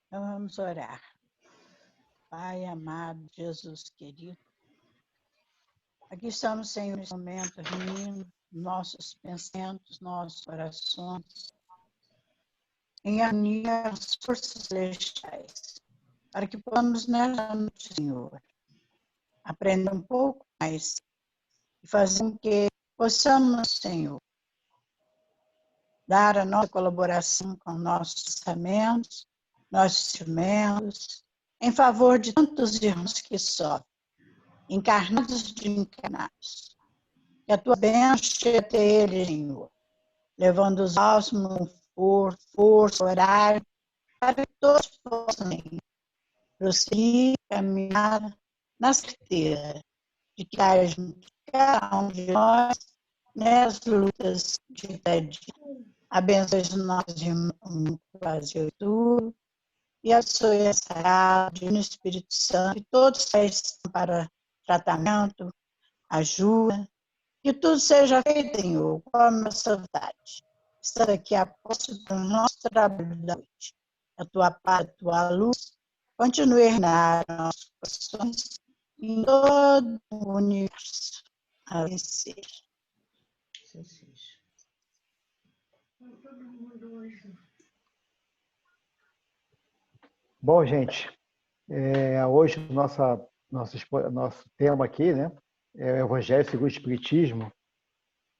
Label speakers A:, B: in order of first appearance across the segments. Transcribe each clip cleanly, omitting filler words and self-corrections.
A: Então vamos orar. Pai amado, Jesus querido, aqui estamos, Senhor, nesse momento, reunindo nossos pensamentos, nossos corações, em unir as forças celestiais, para que possamos nessa noite, Senhor, aprender um pouco mais e fazer com que possamos, Senhor, dar a nossa colaboração com nossos pensamentos, nossos instrumentos, em favor de tantos irmãos que sofrem, encarnados de encarnados. Que a tua bênção chegue até eles, Senhor, levando os bálsamos por força, horário, para que todos possam prosseguir, caminhar na certeza de que junto cada um de nós nas lutas de dia a dia. Abençoe os nossos irmãos no Brasil tudo e abençoe essa rádio no Espírito Santo, que todos estão para tratamento, ajuda, que tudo seja feito, Senhor, com a nossa vontade. Estamos aqui a posse do nosso trabalho da noite. A tua paz, a tua luz, continue a reinar em nossos corações, em todo o universo. Assim seja.
B: Assim seja.
C: Bom, gente, hoje nosso tema aqui, né, é o Evangelho segundo o Espiritismo,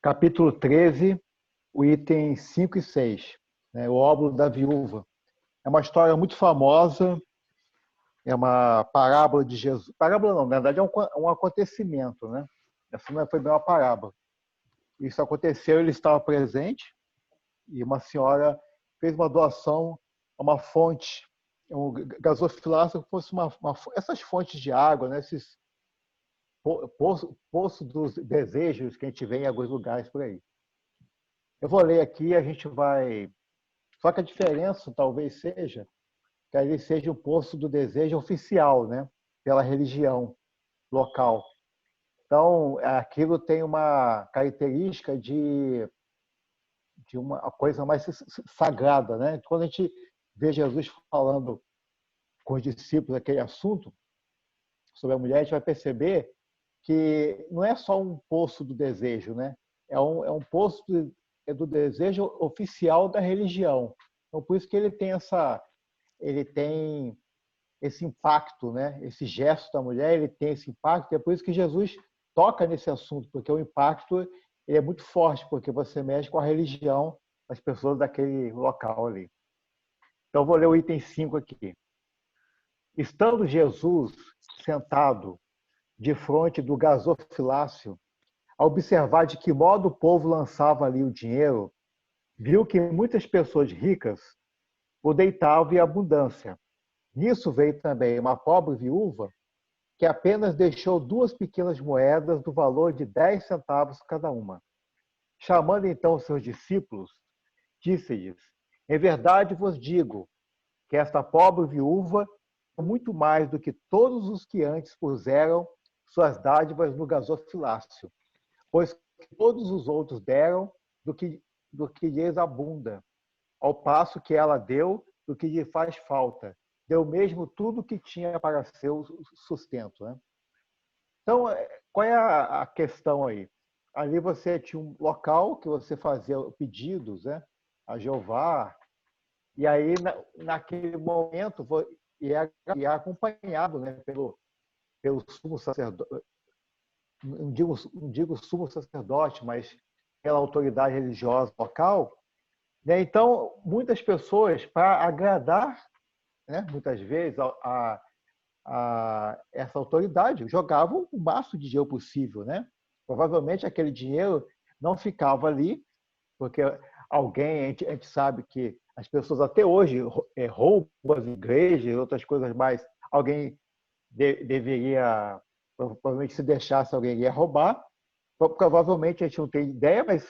C: capítulo 13, o item 5 e 6, né, o óbolo da viúva. É uma história muito famosa, é uma parábola de Jesus. Parábola não, na verdade é um acontecimento, né? Essa não foi bem uma parábola. Isso aconteceu, ele estava presente e uma senhora fez uma doação a uma fonte, um gasofilácio, que fosse essas fontes de água, né? Esses poço dos desejos que a gente vê em alguns lugares por aí. Eu vou ler aqui, a gente vai. Só que a diferença talvez seja que ele seja o poço do desejo oficial, né? Pela religião local. Então, aquilo tem uma característica de uma coisa mais sagrada, né? Quando a gente vê Jesus falando com os discípulos aquele assunto sobre a mulher, a gente vai perceber que não é só um poço do desejo, né? É um poço do desejo oficial da religião. Então, por isso que ele tem esse impacto, né? Esse gesto da mulher, ele tem esse impacto. E é por isso que Jesus toca nesse assunto, porque o impacto ele é muito forte, porque você mexe com a religião das pessoas daquele local ali. Então, vou ler o item 5 aqui. Estando Jesus sentado de frente do gasofilácio, a observar de que modo o povo lançava ali o dinheiro, viu que muitas pessoas ricas o deitavam em abundância. Nisso veio também uma pobre viúva que apenas deixou 2 pequenas moedas do valor de 10 centavos cada uma. Chamando então os seus discípulos, disse-lhes: em verdade vos digo que esta pobre viúva é muito mais do que todos os que antes puseram suas dádivas no gasofilácio, pois todos os outros deram do que lhes abunda, ao passo que ela deu do que lhe faz falta, deu mesmo tudo o que tinha para seu sustento, né? Então, qual é a questão aí? Ali você tinha um local que você fazia pedidos, né, a Jeová, e aí naquele momento ia acompanhado, né, pelo sumo sacerdote, não digo sumo sacerdote, mas pela autoridade religiosa local, né? Então, muitas pessoas, para agradar, né, muitas vezes, a essa autoridade, jogavam o máximo de dinheiro possível, né? Provavelmente aquele dinheiro não ficava ali, porque alguém, a gente sabe que as pessoas até hoje roubam as igrejas e outras coisas mais, alguém deveria, provavelmente se deixasse alguém ia roubar, provavelmente a gente não tem ideia, mas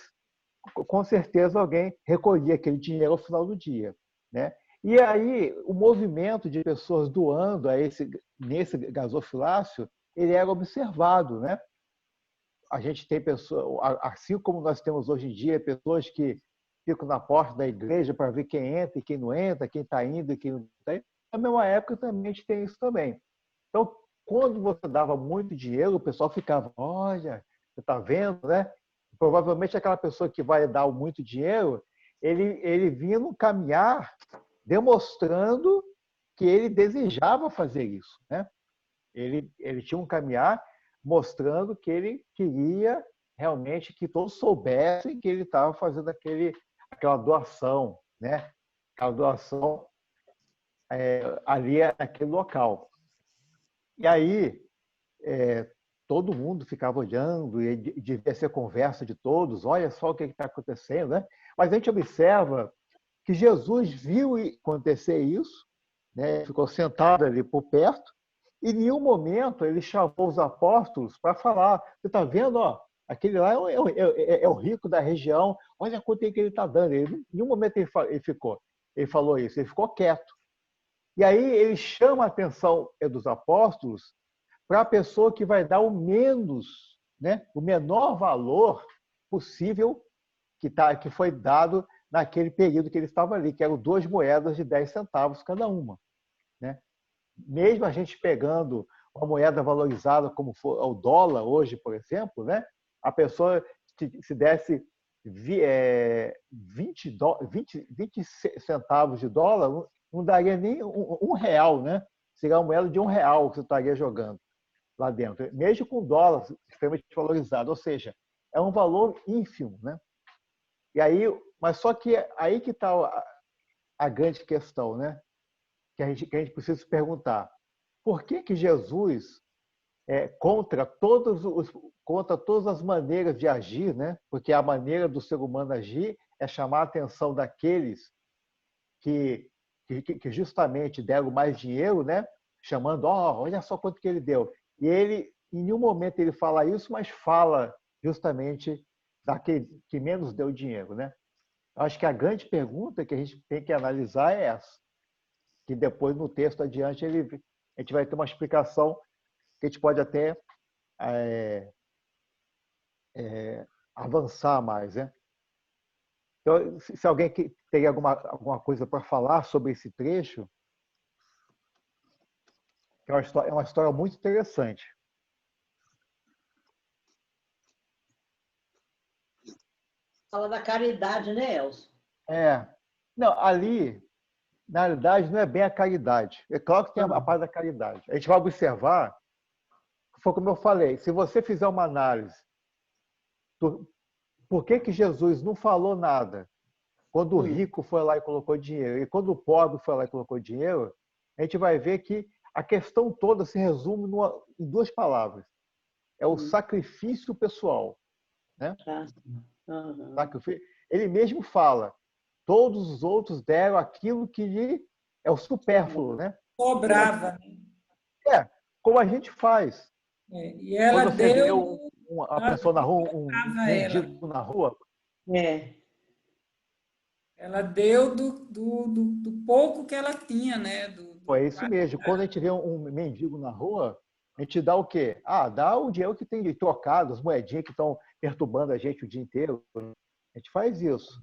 C: com certeza alguém recolhia aquele dinheiro ao final do dia, né? E aí o movimento de pessoas doando nesse gasofilácio, ele era observado, né? A gente tem pessoas, assim como nós temos hoje em dia, pessoas que ficam na porta da igreja para ver quem entra e quem não entra, quem está indo e quem não está indo. Na mesma época também a gente tem isso também. Então, quando você dava muito dinheiro, o pessoal ficava, olha, você está vendo, né? Provavelmente aquela pessoa que vai dar muito dinheiro, ele vinha no caminhar demonstrando que ele desejava fazer isso, né? Ele tinha um caminhar mostrando que ele queria realmente que todos soubessem que ele estava fazendo aquela doação, né? Aquela doação ali naquele local. E aí todo mundo ficava olhando e devia ser conversa de todos. Olha só o que está acontecendo, né? Mas a gente observa que Jesus viu acontecer isso, né? Ficou sentado ali por perto e em nenhum momento ele chamou os apóstolos para falar. Você está vendo, ó, aquele lá é o rico da região. Olha quanto é que ele está dando. Ele, em nenhum momento ele falou isso. Ele ficou quieto. E aí ele chama a atenção dos apóstolos para a pessoa que vai dar o menos, né, o menor valor possível que foi dado naquele período que ele estava ali, que eram 2 moedas de 10 centavos cada uma, né? Mesmo a gente pegando uma moeda valorizada como for o dólar hoje, por exemplo, né, a pessoa se desse 20 centavos de dólar, não daria nem um real, né? Seria uma moeda de R$1 que você estaria jogando lá dentro, mesmo com dólar extremamente valorizado, ou seja, é um valor ínfimo, né? E aí, mas só que aí que está a grande questão, né? Que a gente precisa se perguntar: por que Jesus contra todas as maneiras de agir, né? Porque a maneira do ser humano agir é chamar a atenção daqueles que justamente deram mais dinheiro, né? Chamando, olha só quanto que ele deu. E ele, em nenhum momento ele fala isso, mas fala justamente daquele que menos deu dinheiro, né? Acho que a grande pergunta que a gente tem que analisar é essa, que depois no texto adiante a gente vai ter uma explicação que a gente pode até avançar mais, né? Então, se alguém tem alguma coisa para falar sobre esse trecho, que é uma história muito interessante.
B: Fala da caridade, né, Elcio?
C: Não, ali, na realidade, não é bem a caridade. É claro que tem a parte da caridade. A gente vai observar, foi como eu falei, se você fizer uma análise, por que Jesus não falou nada quando o rico foi lá e colocou dinheiro, e quando o pobre foi lá e colocou dinheiro, a gente vai ver que a questão toda se resume em 2 palavras. É o sacrifício pessoal, né? Ele mesmo fala, todos os outros deram aquilo que lhe é o supérfluo, né?
D: Sobrava.
C: Como a gente faz.
D: E ela
C: quando você
D: deu...
C: vê uma pessoa na rua, um mendigo na rua.
D: Ela deu do pouco que ela tinha, né?
C: É isso mesmo. Quando a gente vê um mendigo na rua, a gente dá o quê? Dá o dinheiro que tem de trocado, as moedinhas que estão perturbando a gente o dia inteiro. A gente faz isso.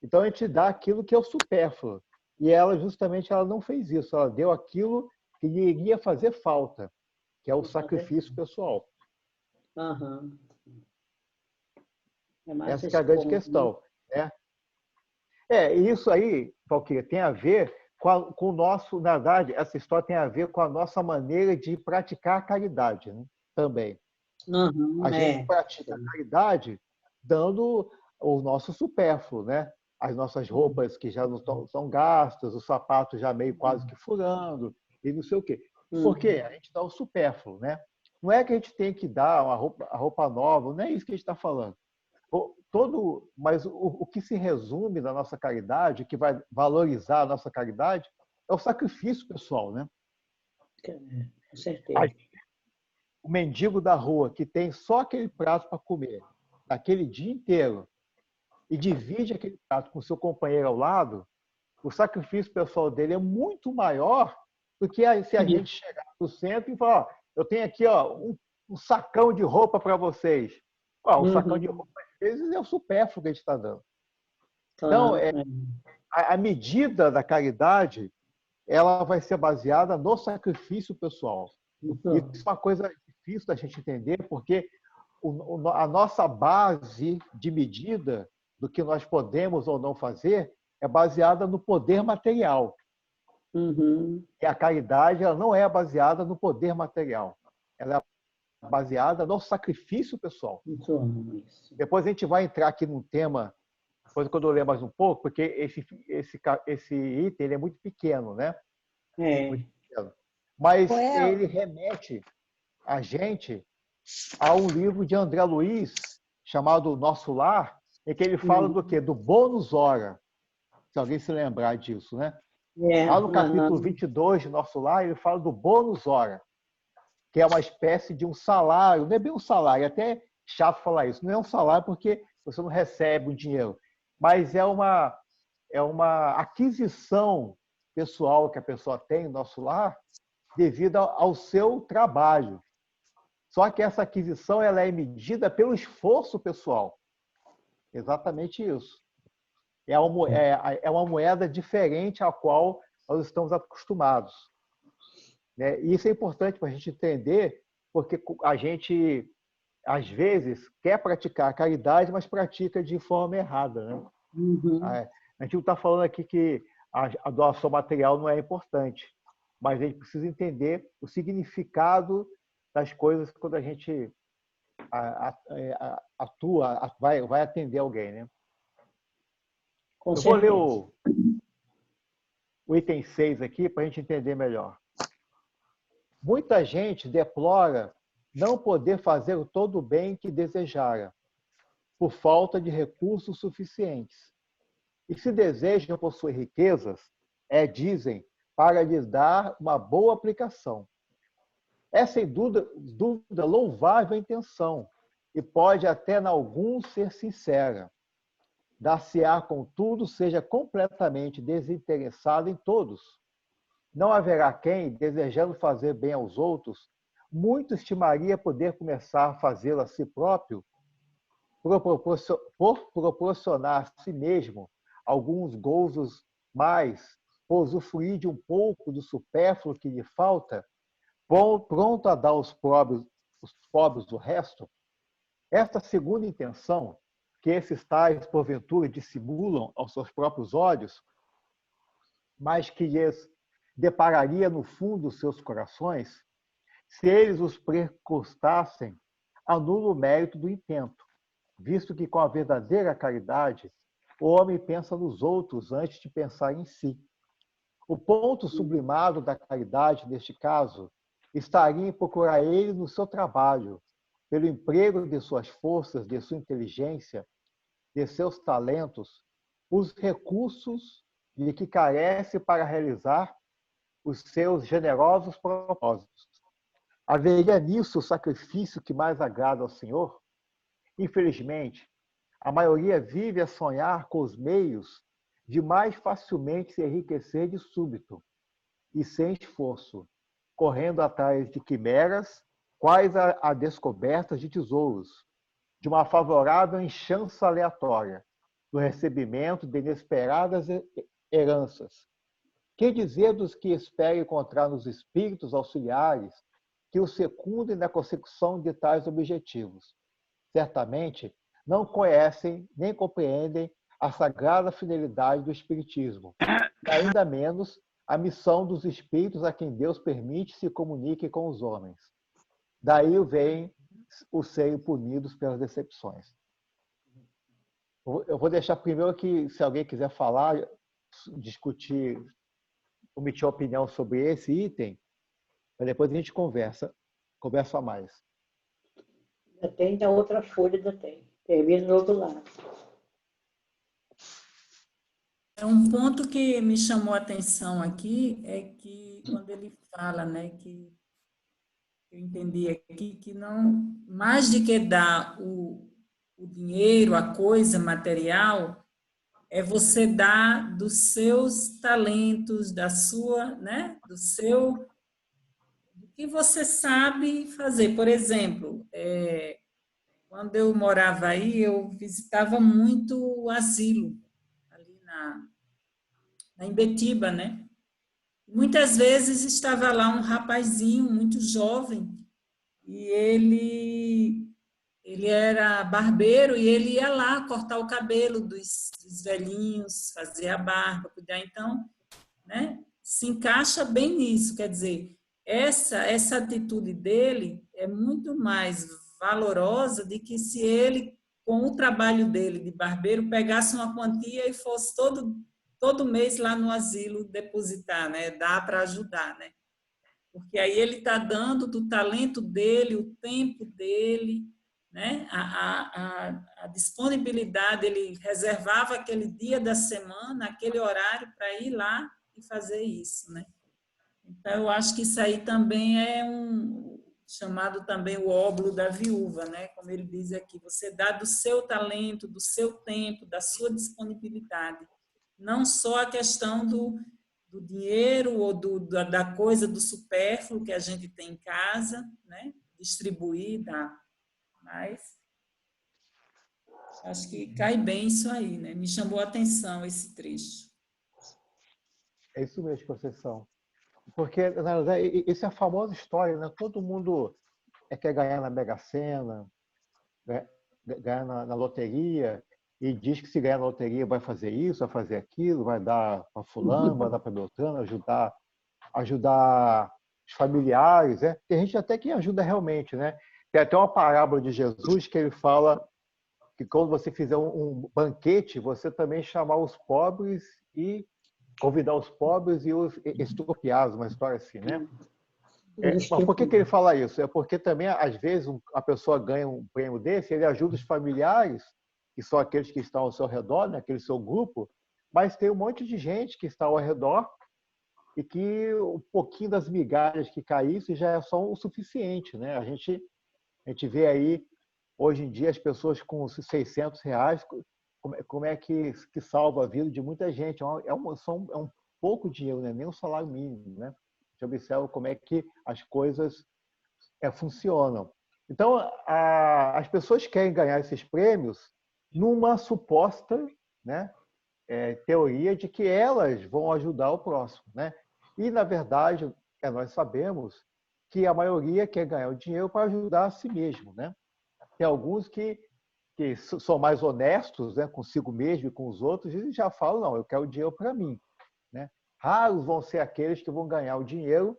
C: Então a gente dá aquilo que é o supérfluo. E ela justamente não fez isso. Ela deu aquilo que lhe iria fazer falta, que é o sacrifício pessoal. Essa é a grande questão, né? Isso aí, Valquíria, tem a ver com o nosso, na verdade, essa história tem a ver com a nossa maneira de praticar a caridade, né? Também. A gente pratica a caridade dando o nosso supérfluo, né? As nossas roupas que já não são gastas, os sapatos já meio quase que furando, e não sei o quê. Por quê? A gente dá o supérfluo, né? Não é que a gente tem que dar a roupa nova, não é isso que a gente está falando. Mas o que se resume na nossa caridade, o que vai valorizar a nossa caridade, é o sacrifício pessoal, né?
B: Com certeza.
C: O mendigo da rua que tem só aquele prato para comer, naquele dia inteiro, e divide aquele prato com o seu companheiro ao lado, o sacrifício pessoal dele é muito maior do que se a gente chegar no centro e falar: eu tenho aqui um sacão de roupa para vocês. Um sacão de roupa, às vezes, é o supérfluo que a gente está dando. Então, a medida da caridade ela vai ser baseada no sacrifício pessoal.
B: Então,
C: Isso é uma coisa difícil da gente entender, porque a nossa base de medida do que nós podemos ou não fazer é baseada no poder material.
B: uhum,
C: E a caridade ela não é baseada no poder material. Ela é baseada no sacrifício pessoal.
B: então, isso.
C: Depois a gente vai entrar aqui num tema, depois quando eu ler mais um pouco, porque esse item ele é muito pequeno, né?
B: É.
C: Muito pequeno. Mas
A: Well,
C: ele remete a gente a um livro de André Luiz, chamado Nosso Lar, em que ele fala do quê? Do bônus hora, se alguém se lembrar disso, né?
B: É,
C: Lá no capítulo
B: aham.
C: 22 de Nosso Lar, ele fala do bônus hora, que é uma espécie de um salário, não é bem um salário, é até chato falar isso, não é um salário porque você não recebe o dinheiro, mas é uma aquisição pessoal que a pessoa tem no Nosso Lar devido ao seu trabalho. Só que essa aquisição ela é medida pelo esforço pessoal. Exatamente isso. É uma moeda diferente à qual nós estamos acostumados, né? E isso é importante para a gente entender, porque a gente, às vezes, quer praticar a caridade, mas pratica de forma errada, né?
B: Uhum.
C: A gente não está falando aqui que a doação material não é importante, mas a gente precisa entender o significado das coisas quando a gente atua, vai atender alguém, né?
B: Com
C: Eu vou ler
B: certeza.
C: o item 6 aqui para a gente entender melhor. Muita gente deplora não poder fazer todo o bem que desejara, por falta de recursos suficientes. E se desejam possuir riquezas, dizem, para lhes dar uma boa aplicação. É, sem dúvida, louvável a intenção, e pode até, em alguns, ser sincera. Dar-se-á, contudo, seja completamente desinteressado em todos. Não haverá quem, desejando fazer bem aos outros, muito estimaria poder começar a fazê-lo a si próprio, por proporcionar a si mesmo alguns gozos mais, por usufruir de um pouco do supérfluo que lhe falta, pronto a dar aos pobres o resto. Esta segunda intenção, que esses tais, porventura, dissimulam aos seus próprios olhos, mas que lhes depararia no fundo dos seus corações, se eles os precustassem, anula o mérito do intento, visto que com a verdadeira caridade, o homem pensa nos outros antes de pensar em si. O ponto sublimado da caridade, neste caso, estaria em procurar ele no seu trabalho, pelo emprego de suas forças, de sua inteligência, de seus talentos, os recursos de que carece para realizar os seus generosos propósitos. Haveria nisso o sacrifício que mais agrada ao Senhor? Infelizmente, a maioria vive a sonhar com os meios de mais facilmente se enriquecer de súbito e sem esforço, correndo atrás de quimeras, quais a descoberta de tesouros, de uma favorável enchança aleatória, do recebimento de inesperadas heranças. Que dizer dos que esperam encontrar nos espíritos auxiliares que os secundem na consecução de tais objetivos? Certamente não conhecem nem compreendem a sagrada finalidade do Espiritismo, e ainda menos a missão dos espíritos a quem Deus permite se comunique com os homens. Daí vem os serem punidos pelas decepções. Eu vou deixar primeiro que, se alguém quiser falar, discutir, emitir opinião sobre esse item, mas depois a gente conversa mais.
B: Ainda tem da outra folha, ainda tem. Termina do outro lado.
D: Um ponto que me chamou a atenção aqui é que quando ele fala, né, que eu entendi aqui que não, mais de que dar o dinheiro, a coisa material, é você dar dos seus talentos, da sua, né, do que você sabe fazer. Por exemplo, quando eu morava aí, eu visitava muito o asilo, ali na Imbetiba, né? Muitas vezes estava lá um rapazinho muito jovem e ele era barbeiro e ele ia lá cortar o cabelo dos velhinhos, fazer a barba, cuidar. Então, né, se encaixa bem nisso. Quer dizer, essa atitude dele é muito mais valorosa do que se ele, com o trabalho dele de barbeiro, pegasse uma quantia e fosse todo mês lá no asilo depositar, né, dar para ajudar, né? Porque aí ele está dando do talento dele, o tempo dele, né? A disponibilidade, ele reservava aquele dia da semana, aquele horário para ir lá e fazer isso, né? Então, eu acho que isso aí também é chamado também o óbolo da viúva, né? Como ele diz aqui, você dá do seu talento, do seu tempo, da sua disponibilidade. Não só a questão do dinheiro ou da coisa do supérfluo que a gente tem em casa, né? Distribuir, dar. Mas acho que cai bem isso aí, né? Me chamou a atenção esse trecho.
C: É isso mesmo, Conceição. Porque, na verdade, essa é a famosa história, né? Todo mundo quer ganhar na Mega Sena, né? Ganhar na loteria, e diz que se ganhar na loteria vai fazer isso, vai fazer aquilo, vai dar para fulano, vai dar para Beltrano, ajudar os familiares, né? Tem gente até que ajuda realmente, né? Tem até uma parábola de Jesus que ele fala que quando você fizer um banquete, você também chamar os pobres e convidar os pobres e os extropiados, uma história assim, né? Mas por que ele fala isso? É porque também, às vezes, a pessoa ganha um prêmio desse, ele ajuda os familiares, que são aqueles que estão ao seu redor, né? Aquele seu grupo, mas tem um monte de gente que está ao redor e que um pouquinho das migalhas que caíssem já é só o suficiente, né? A gente vê aí, hoje em dia, as pessoas com R$ 600, como é que salva a vida de muita gente? É um pouco dinheiro, né? Nem o salário mínimo, né? A gente observa como é que as coisas funcionam. Então, as pessoas querem ganhar esses prêmios numa suposta, né, teoria de que elas vão ajudar o próximo, né? E, na verdade, nós sabemos que a maioria quer ganhar o dinheiro para ajudar a si mesmo, né? Tem alguns que são mais honestos, né, consigo mesmo e com os outros e já falam, não, eu quero o dinheiro para mim, né? Raros vão ser aqueles que vão ganhar o dinheiro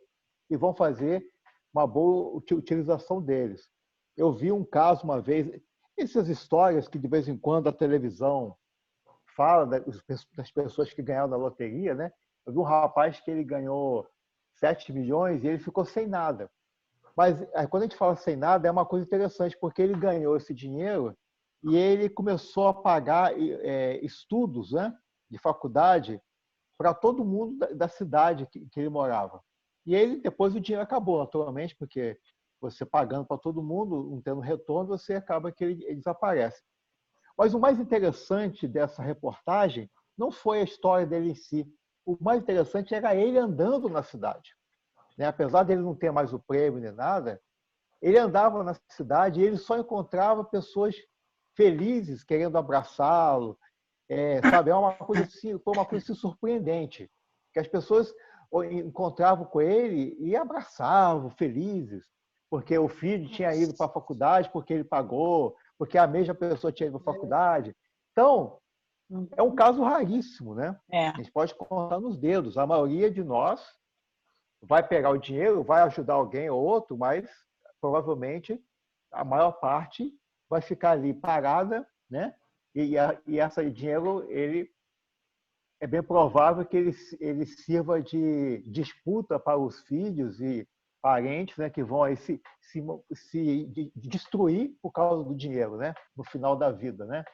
C: e vão fazer uma boa utilização deles. Eu vi um caso uma vez, essas histórias que de vez em quando a televisão fala das pessoas que ganharam na loteria, né? Eu vi um rapaz que ele ganhou 7 milhões e ele ficou sem nada. Mas quando a gente fala sem nada, é uma coisa interessante, porque ele ganhou esse dinheiro e ele começou a pagar estudos, né, de faculdade para todo mundo da cidade que ele morava. E ele, depois o dinheiro acabou, naturalmente, porque você pagando para todo mundo, não tendo retorno, você acaba que ele desaparece. Mas o mais interessante dessa reportagem não foi a história dele em si. O mais interessante era ele andando na cidade, né? Apesar dele não ter mais o prêmio nem nada, ele andava na cidade e ele só encontrava pessoas felizes querendo abraçá-lo, sabe? Foi uma coisa assim, surpreendente, que as pessoas encontravam com ele e abraçavam, felizes, porque o filho tinha ido para a faculdade, porque ele pagou, porque a mesma pessoa tinha ido para a faculdade. Então, é um caso raríssimo, né? A gente pode contar nos dedos. A maioria de nós vai pegar o dinheiro, vai ajudar alguém ou outro, mas provavelmente a maior parte vai ficar ali parada, né? E esse dinheiro, ele é bem provável que ele sirva de disputa para os filhos e parentes, né, que vão aí se destruir por causa do dinheiro, né, no final da vida, né?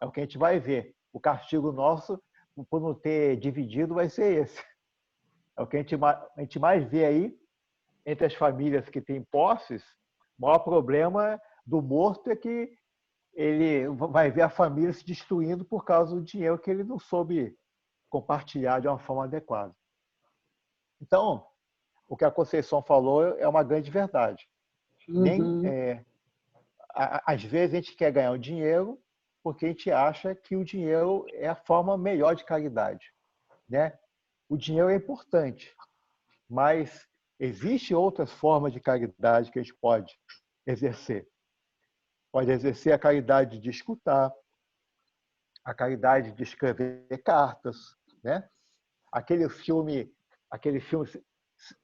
C: É o que a gente vai ver. O castigo nosso por não ter dividido vai ser esse. É o que a gente mais vê aí entre as famílias que têm posses. O maior problema do morto é que ele vai ver a família se destruindo por causa do dinheiro que ele não soube compartilhar de uma forma adequada. Então, o que a Conceição falou é uma grande verdade. Às vezes a gente quer ganhar o dinheiro porque a gente acha que o dinheiro é a forma melhor de caridade, né? O dinheiro é importante, mas existem outras formas de caridade que a gente pode exercer. Pode exercer a caridade de escutar, a caridade de escrever cartas, né? Aquele filme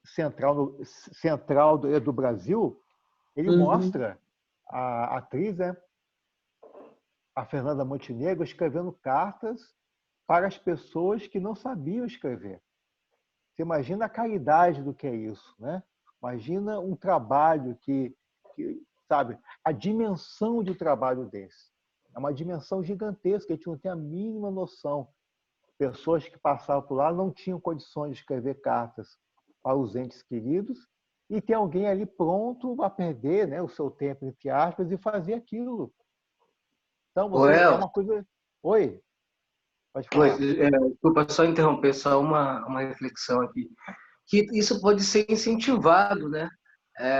C: Central do Brasil, ele mostra a atriz, né, a Fernanda Montenegro, escrevendo cartas para as pessoas que não sabiam escrever. Você imagina a caridade do que é isso, né? Imagina um trabalho que sabe, a dimensão de trabalho desse. É uma dimensão gigantesca, a gente não tem a mínima noção. Pessoas que passavam por lá não tinham condições de escrever cartas para os entes queridos e tem alguém ali pronto a perder, né, o seu tempo, entre aspas, e fazer aquilo. Então, é uma coisa... Oi? Pode falar.
E: Desculpa só interromper, só uma reflexão aqui. Que isso pode ser incentivado, né?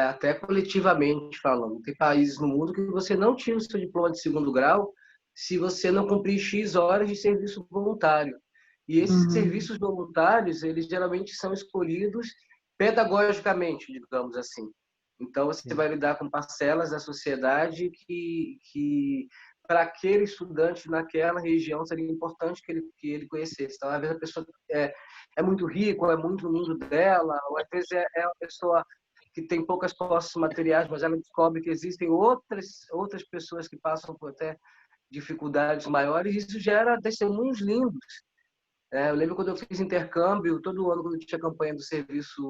E: Até coletivamente falando. Tem países no mundo que você não tira o seu diploma de segundo grau se você não cumprir X horas de serviço voluntário. E esses serviços voluntários, eles geralmente são escolhidos pedagogicamente, digamos assim. Então, você vai lidar com parcelas da sociedade que para aquele estudante naquela região seria importante que ele conhecesse. Então, às vezes a pessoa é muito rica, ou é muito no mundo dela, ou às vezes é uma pessoa que tem poucas posses materiais, mas ela descobre que existem outras pessoas que passam por até dificuldades maiores, e isso gera testemunhos lindos. Eu lembro quando eu fiz intercâmbio, todo ano, quando tinha campanha do serviço,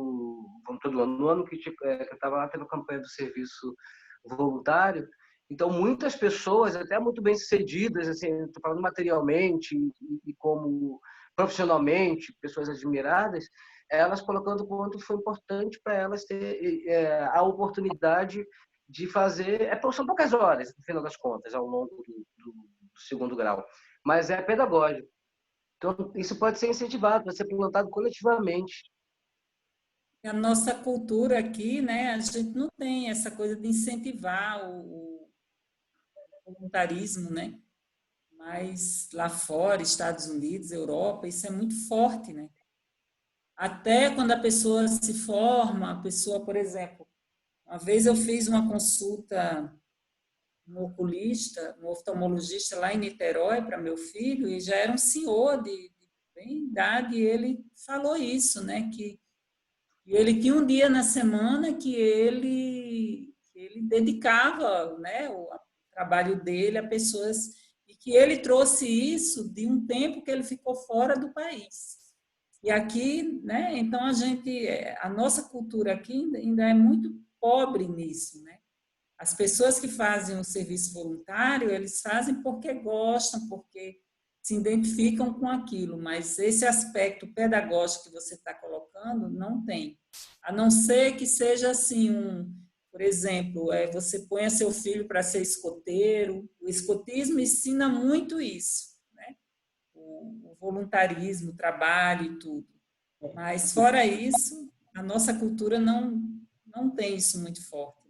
E: todo ano, no ano que eu estava lá tendo campanha do serviço voluntário, então muitas pessoas, até muito bem-sucedidas, assim, estou falando materialmente e como profissionalmente, pessoas admiradas, elas colocando o quanto foi importante para elas ter a oportunidade de fazer, são poucas horas, no final das contas, ao longo do segundo grau, mas é pedagógico. Então, isso pode ser incentivado, pode ser plantado coletivamente.
D: A nossa cultura aqui, né, a gente não tem essa coisa de incentivar o voluntarismo, né? Mas lá fora, Estados Unidos, Europa, isso é muito forte, né? Até quando a pessoa se forma, a pessoa, por exemplo, uma vez eu fiz uma consulta no oculista, no oftalmologista lá em Niterói para meu filho, e já era um senhor de bem idade, e ele falou isso, né, que ele tinha um dia na semana que ele dedicava, né, o trabalho dele a pessoas, e que ele trouxe isso de um tempo que ele ficou fora do país. E aqui, né, então a nossa cultura aqui ainda é muito pobre nisso, né? As pessoas que fazem o serviço voluntário, eles fazem porque gostam, porque se identificam com aquilo, mas esse aspecto pedagógico que você está colocando não tem. A não ser que seja assim, por exemplo, você põe seu filho para ser escoteiro, o escotismo ensina muito isso, né? O voluntarismo, o trabalho e tudo. Mas, fora isso, a nossa cultura não tem isso muito forte.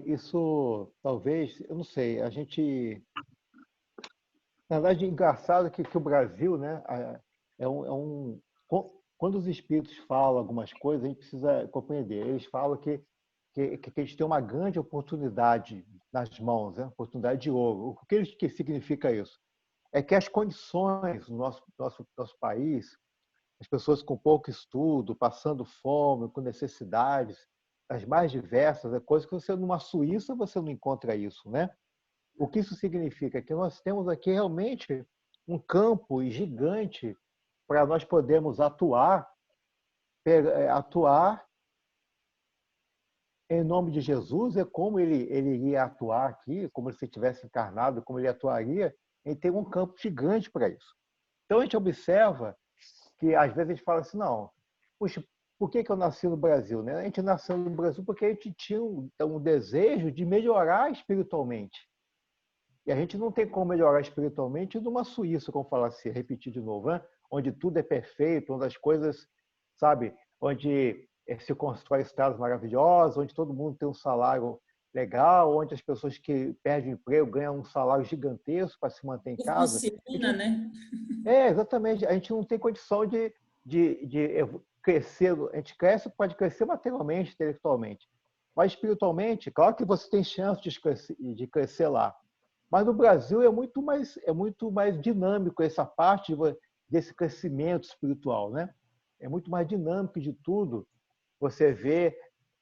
C: Isso, talvez, eu não sei, a gente... Na verdade, é engraçado que o Brasil, né, quando os espíritos falam algumas coisas, a gente precisa compreender. Eles falam que eles têm uma grande oportunidade nas mãos, né? Oportunidade de ouro. O que significa isso? É que as condições no nosso país, as pessoas com pouco estudo, passando fome, com necessidades, as mais diversas, é coisa que você, numa Suíça, você não encontra isso, né? O que isso significa? Que nós temos aqui realmente um campo gigante para nós podermos atuar em nome de Jesus, é como ele iria atuar aqui, como se tivesse encarnado, como ele atuaria, ele tem um campo gigante para isso. Então a gente observa que às vezes a gente fala assim, não, puxa, por que eu nasci no Brasil? Né? A gente nasceu no Brasil porque a gente tinha um desejo de melhorar espiritualmente. E a gente não tem como melhorar espiritualmente numa Suíça, como falar assim, repetir de novo, né? Onde tudo é perfeito, onde as coisas, sabe, onde se constrói estradas maravilhosas, onde todo mundo tem um salário legal, onde as pessoas que perdem o emprego ganham um salário gigantesco para se manter em casa.
D: Funciona, né?
C: Exatamente. A gente não tem condição crescer, a gente cresce, pode crescer materialmente, intelectualmente, mas espiritualmente, claro que você tem chance de crescer lá. Mas no Brasil é muito mais dinâmico essa parte desse crescimento espiritual, né? É muito mais dinâmico de tudo. Você vê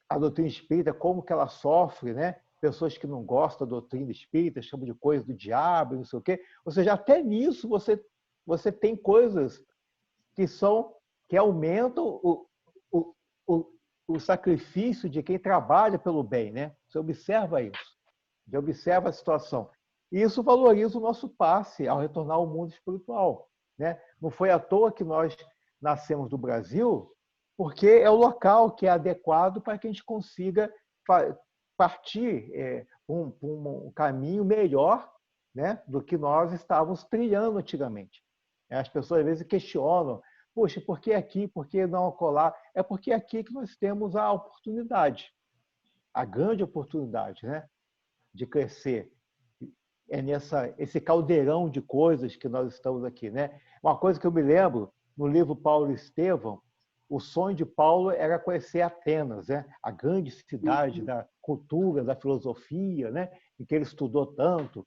C: a doutrina espírita, como que ela sofre, né? Pessoas que não gostam da doutrina espírita, chamam de coisa do diabo, não sei o quê. Ou seja, até nisso você tem coisas que aumentam o sacrifício de quem trabalha pelo bem, né? Você observa isso, você observa a situação. E isso valoriza o nosso passe ao retornar ao mundo espiritual, né? Não foi à toa que nós nascemos no Brasil, porque é o local que é adequado para que a gente consiga partir um caminho melhor, né, do que nós estávamos trilhando antigamente. As pessoas às vezes questionam: poxa, por que aqui, por que não acolá? É porque é aqui que nós temos a oportunidade, a grande oportunidade, né, de crescer. É esse caldeirão de coisas que nós estamos aqui, né? Uma coisa que eu me lembro, no livro Paulo e Estevão, o sonho de Paulo era conhecer Atenas, né? A grande cidade da cultura, da filosofia, né? Em que ele estudou tanto.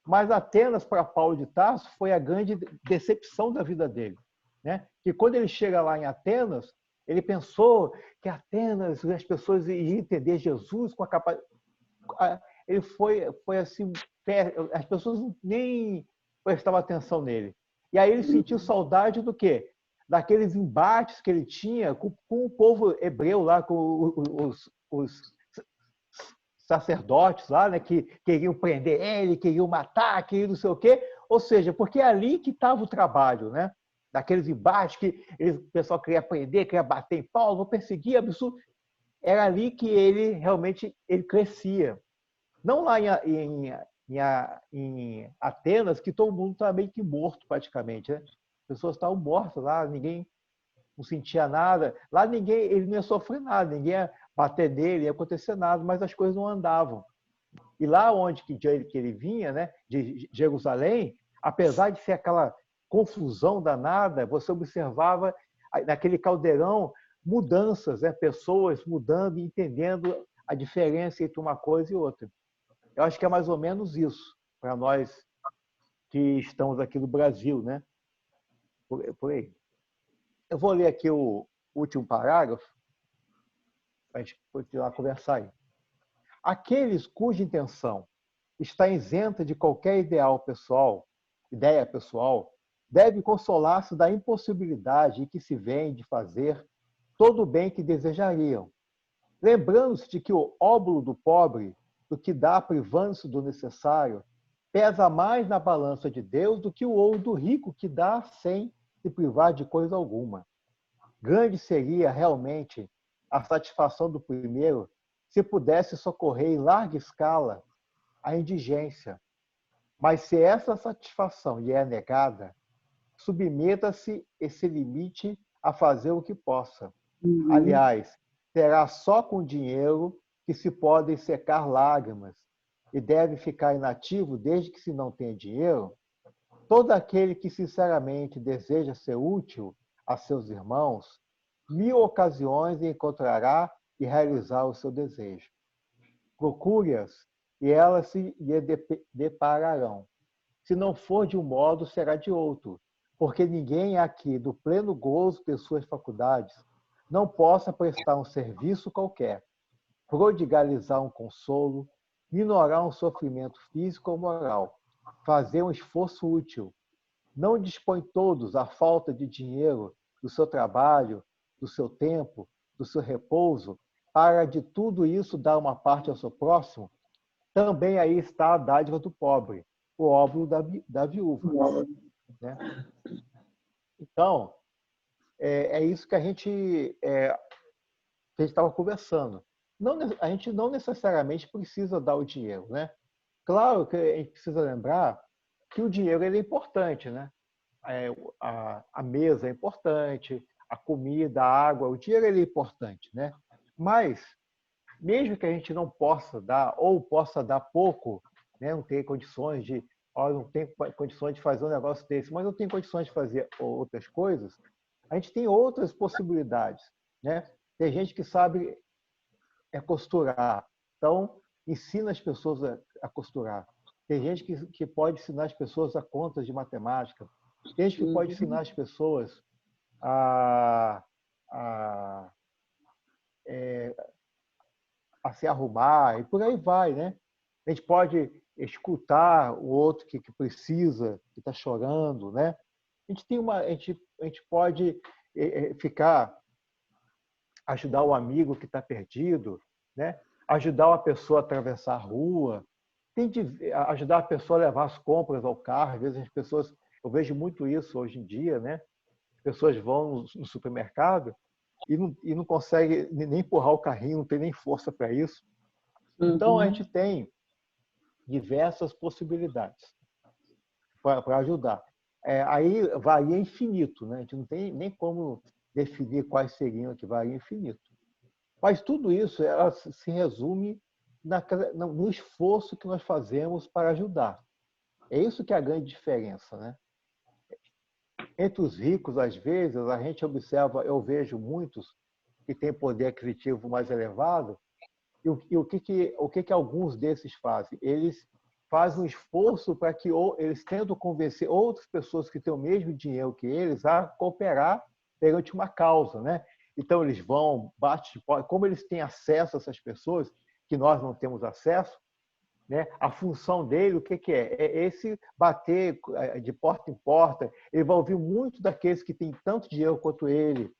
C: Mas Atenas, para Paulo de Tarso, foi a grande decepção da vida dele, né? Que quando ele chega lá em Atenas, ele pensou que Atenas, as pessoas iam entender Jesus com a capacidade. Ele foi assim, as pessoas nem prestavam atenção nele. E aí ele sentiu saudade do quê? Daqueles embates que ele tinha com o povo hebreu lá, com os sacerdotes lá, né, que queriam prender ele, queriam matar, queriam não sei o quê. Ou seja, porque é ali que estava o trabalho, né? Daqueles embates que o pessoal queria prender, queria bater em Paulo, perseguir, absurdo. Era ali que ele realmente crescia. Não lá em Atenas, que todo mundo estava meio que morto praticamente, né? As pessoas estavam mortas lá, ninguém não sentia nada. Lá ele não ia sofrer nada, ninguém ia bater nele, ia acontecer nada, mas as coisas não andavam. E lá onde que ele vinha, né, de Jerusalém, apesar de ser aquela confusão danada, você observava naquele caldeirão mudanças, né, pessoas mudando e entendendo a diferença entre uma coisa e outra. Eu acho que é mais ou menos isso para nós que estamos aqui no Brasil, né? Por aí. Eu vou ler aqui o último parágrafo para a gente continuar a conversar aí. Aqueles cuja intenção está isenta de qualquer ideia pessoal, devem consolar-se da impossibilidade que se vêem de fazer todo o bem que desejariam, lembrando-se de que o óbolo do pobre, do que dá privando-se do necessário, pesa mais na balança de Deus do que o ouro do rico, que dá sem se privar de coisa alguma. Grande seria realmente a satisfação do primeiro se pudesse socorrer em larga escala a indigência. Mas se essa satisfação lhe é negada, submeta-se e se limite a fazer o que possa. Aliás, será só com dinheiro que se podem secar lágrimas e deve ficar inativo desde que se não tenha dinheiro. Todo aquele que sinceramente deseja ser útil a seus irmãos, 1000 ocasiões encontrará e realizar o seu desejo. Procure-as e elas se lhe depararão. Se não for de um modo, será de outro, porque ninguém aqui, do pleno gozo de suas faculdades, não possa prestar um serviço qualquer, prodigalizar um consolo, minorar um sofrimento físico ou moral, fazer um esforço útil. Não dispõe todos a falta de dinheiro, do seu trabalho, do seu tempo, do seu repouso, para de tudo isso dar uma parte ao seu próximo? Também aí está a dádiva do pobre, o óbolo da viúva. Né? Então, é isso que a gente estava conversando. A gente não necessariamente precisa dar o dinheiro, né? Claro que a gente precisa lembrar que o dinheiro ele é importante, né? A mesa é importante, a comida, a água, o dinheiro ele é importante, né? Mas mesmo que a gente não possa dar ou possa dar pouco, né? Não tem condições não tem condições de fazer um negócio desse, mas não tem condições de fazer outras coisas, A gente tem outras possibilidades, né? Tem gente que sabe costurar, então ensina as pessoas a costurar. Tem gente que pode ensinar as pessoas a contas de matemática. Tem gente que pode ensinar as pessoas a, a, a se arrumar, e por aí vai, né? A gente pode escutar o outro que precisa, que está chorando, né? A gente pode ajudar o amigo que está perdido, né? Ajudar uma pessoa a atravessar a rua, ajudar a pessoa a levar as compras ao carro. Às vezes as pessoas, eu vejo muito isso hoje em dia, né? As pessoas vão no supermercado e não conseguem nem empurrar o carrinho, não tem nem força para isso. Então a gente tem diversas possibilidades para ajudar. Aí varia infinito, né? A gente não tem nem como definir quais seriam que varia infinito. Mas tudo isso ela se resume no esforço que nós fazemos para ajudar. É isso que é a grande diferença, né? Entre os ricos, às vezes, a gente observa, eu vejo muitos que têm poder aquisitivo mais elevado, e o que alguns desses fazem? Eles fazem um esforço para que eles tentam convencer outras pessoas que têm o mesmo dinheiro que eles a cooperar perante uma causa, né? Então eles vão, como eles têm acesso a essas pessoas que nós não temos acesso, né? A função dele, o que é? É esse bater de porta em porta. Ele vai ouvir muito daqueles que têm tanto dinheiro quanto ele,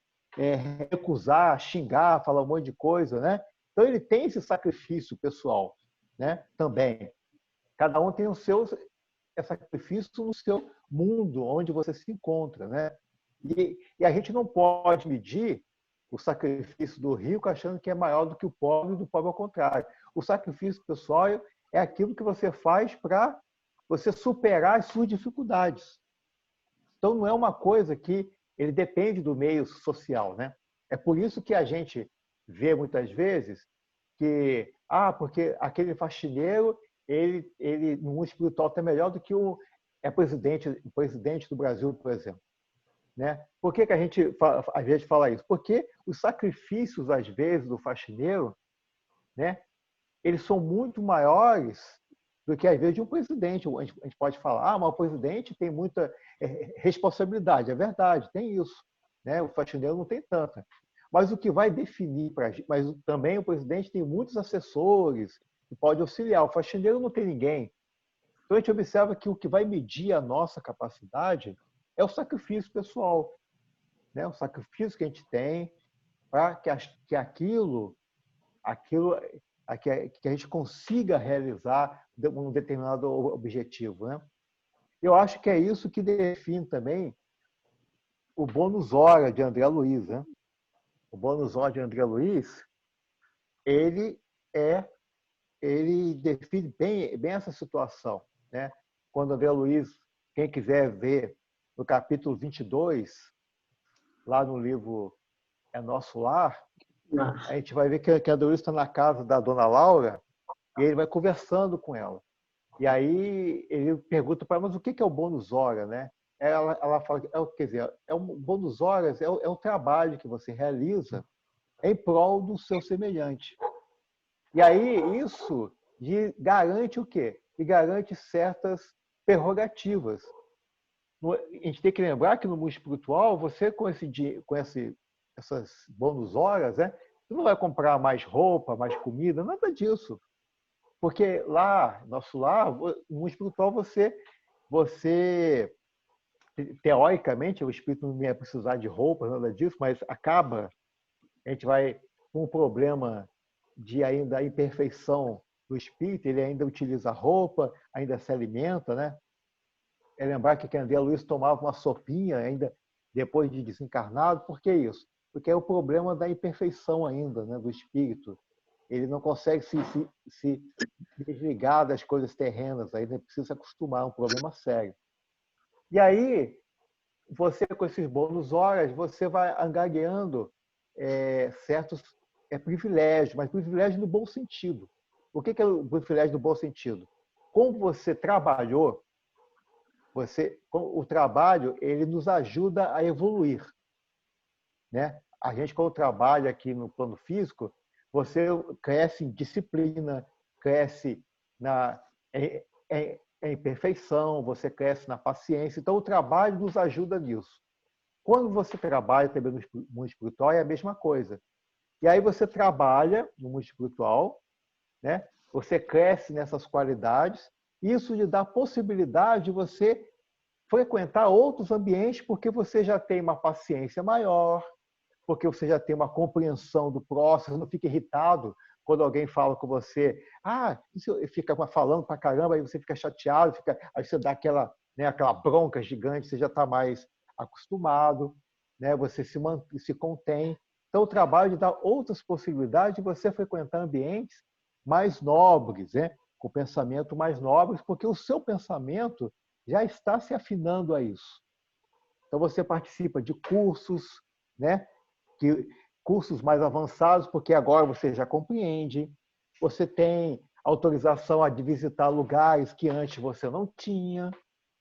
C: recusar, xingar, falar um monte de coisa, né? Então ele tem esse sacrifício pessoal, né? Também. Cada um tem o seu sacrifício no seu mundo, onde você se encontra, né? E a gente não pode medir o sacrifício do rico achando que é maior do que o pobre, e do pobre ao contrário. O sacrifício pessoal é aquilo que você faz para você superar as suas dificuldades. Então não é uma coisa que ele depende do meio social, né? É por isso que a gente vê muitas vezes que porque aquele faxineiro ele no mundo espiritual está melhor do que o presidente do Brasil, por exemplo, né? Por que a gente às vezes fala isso? Porque os sacrifícios às vezes do faxineiro, né? Eles são muito maiores do que às vezes de um presidente. A gente pode falar, mas o presidente tem muita responsabilidade. É verdade, tem isso, né? O faxineiro não tem tanta. Mas o que vai definir para a gente, mas também o presidente tem muitos assessores que pode auxiliar. O faxineiro não tem ninguém. Então a gente observa que o que vai medir a nossa capacidade é o sacrifício pessoal, né? O sacrifício que a gente tem para que aquilo que a gente consiga realizar um determinado objetivo, né? Eu acho que é isso que define também o bônus hora de André Luiz, né? O bônus hora de André Luiz, ele define bem essa situação, né? Quando André Luiz, quem quiser ver no capítulo 22, lá no livro É Nosso Lar, a gente vai ver que André Luiz está na casa da dona Laura e ele vai conversando com ela. E aí ele pergunta para ela, mas o que é o bônus hora, né? Ela fala, quer dizer, bônus horas é um trabalho que você realiza em prol do seu semelhante. E aí isso garante o quê? E garante certas prerrogativas. A gente tem que lembrar que no mundo espiritual, você com essas bônus horas, né? Você não vai comprar mais roupa, mais comida, nada disso. Porque lá, nosso lar, no mundo espiritual, você teoricamente, o espírito não ia precisar de roupa, nada disso, mas a gente vai com um problema de ainda imperfeição do espírito, ele ainda utiliza roupa, ainda se alimenta, né? É lembrar que André Luiz tomava uma sopinha ainda depois de desencarnado. Por que isso? Porque é o problema da imperfeição ainda, né, do espírito. Ele não consegue se desligar das coisas terrenas, ainda precisa se acostumar, é um problema sério. E aí, você com esses bônus horas, você vai angariando certos privilégios, mas privilégio no bom sentido. O que é o privilégio no bom sentido? Como você trabalhou, o trabalho ele nos ajuda a evoluir. né? A gente, quando trabalha aqui no plano físico, você cresce em disciplina, cresce em perfeição, você cresce na paciência. Então, o trabalho nos ajuda nisso. Quando você trabalha também no mundo espiritual, é a mesma coisa. E aí você trabalha no mundo espiritual, né? Você cresce nessas qualidades, e isso lhe dá a possibilidade de você frequentar outros ambientes, porque você já tem uma paciência maior, porque você já tem uma compreensão do próximo, você não fica irritado quando alguém fala com você, isso fica falando pra caramba, aí você fica chateado, aí você dá aquela, né, aquela bronca gigante, você já está mais acostumado, né? Você se contém. Então, o trabalho de dar outras possibilidades de você frequentar ambientes mais nobres, né? Com pensamento mais nobres, porque o seu pensamento já está se afinando a isso. Então, você participa de cursos, né? Cursos mais avançados, porque agora você já compreende. Você tem autorização de visitar lugares que antes você não tinha,